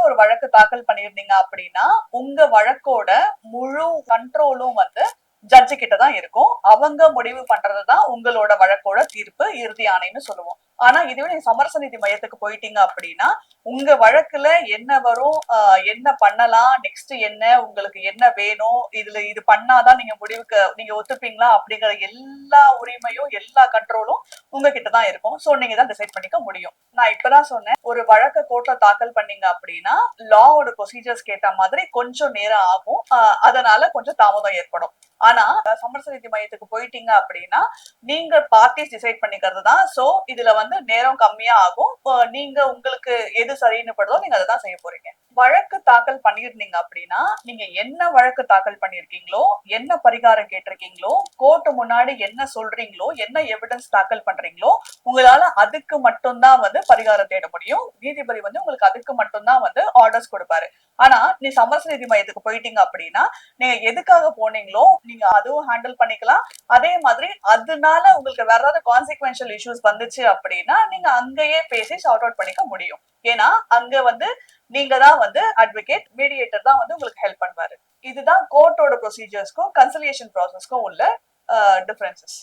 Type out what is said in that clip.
ஒரு வழக்கு தாக்கல் பண்ணியிருந்தீங்க அப்படின்னா உங்க வழக்கோட முழு கண்ட்ரோலும் வந்து ஜட்ஜு கிட்ட தான் இருக்கும். அவங்க முடிவு பண்றதுதான் உங்களோட வழக்கோட தீர்ப்பு, இறுதி ஆணைன்னு சொல்லுவோம். ஆனா இதுவே நீங்க சமரச நீதி மையத்துக்கு போயிட்டீங்க அப்படின்னா உங்க வழக்குல என்ன வரும், என்ன பண்ணலாம், நெக்ஸ்ட் என்ன, உங்களுக்கு என்ன வேணும், இதுல இது பண்ணாதான் நீங்க முடிவுக்கு நீங்க ஒத்துப்பீங்களா அப்படிங்கிற எல்லா உரிமையும் எல்லா கண்ட்ரோலும் உங்ககிட்ட தான் இருக்கும். சோ நீங்க தான் டிசைட் பண்ணிக்க முடியும். நான் இப்பதான் சொன்னேன், ஒரு வழக்க கோர்ட்ல தாக்கல் பண்ணீங்க அப்படின்னா லாவோட ப்ரொசீஜர்ஸ் கேட்ட மாதிரி கொஞ்சம் நேரம் ஆகும். அதனால கொஞ்சம் தாமதம் ஏற்படும். ஆனா சமரச நீதி மையத்துக்கு போயிட்டீங்க அப்படின்னா நீங்க பார்ட்டிஸ் டிசைட் பண்ணிக்கிறது தான். சோ இதுல வந்து நேரம் கம்மியா ஆகும். நீங்க உங்களுக்கு எது சரின்னு படுதோ நீங்க அதை தான் செய்ய போறீங்க. வழக்கு தாக்கல் பண்ணிருந்தீங்க அப்படின்னா நீங்க என்ன வழக்கு தாக்கல் பண்ணிருக்கீங்களோ, என்ன பரிகாரம் கேட்டிருக்கீங்களோ, கோர்ட் முன்னாடி என்ன சொல்றீங்களோ, என்ன எவிடன்ஸ் தாக்கல் பண்றீங்களோ, உங்களால அதுக்கு மட்டும்தான் வந்து பரிகாரம் தேட முடியும். நீதிபதி வந்து உங்களுக்கு அதுக்கு மட்டும்தான் வந்து ஆர்டர்ஸ் கொடுப்பாரு. ஆனா நீ சமரச நீதி மையத்துக்கு போயிட்டீங்க அப்படின்னா நீங்க எதுக்காக போனீங்களோ நீங்க அதுவும் ஹேண்டில் பண்ணிக்கலாம். அதே மாதிரி அதனால உங்களுக்கு வேற ஏதாவது கான்சிக்வென்ஷியல் இஷ்யூஸ் வந்துச்சு அப்படின்னா நீங்க அங்கேயே பேசி சார்ட் அவுட் பண்ணிக்க முடியும். ஏன்னா அங்க வந்து நீங்க தான் வந்து அட்வொகேட், மீடியேட்டர் தான் வந்து உங்களுக்கு ஹெல்ப் பண்ணுவாரு. இதுதான் கோர்ட்டோட ப்ரொசீஜர்ஸ்க்கும் கன்சிலியேஷன் ப்ராசஸ்க்கும் உள்ள டிஃபரன்சஸ்.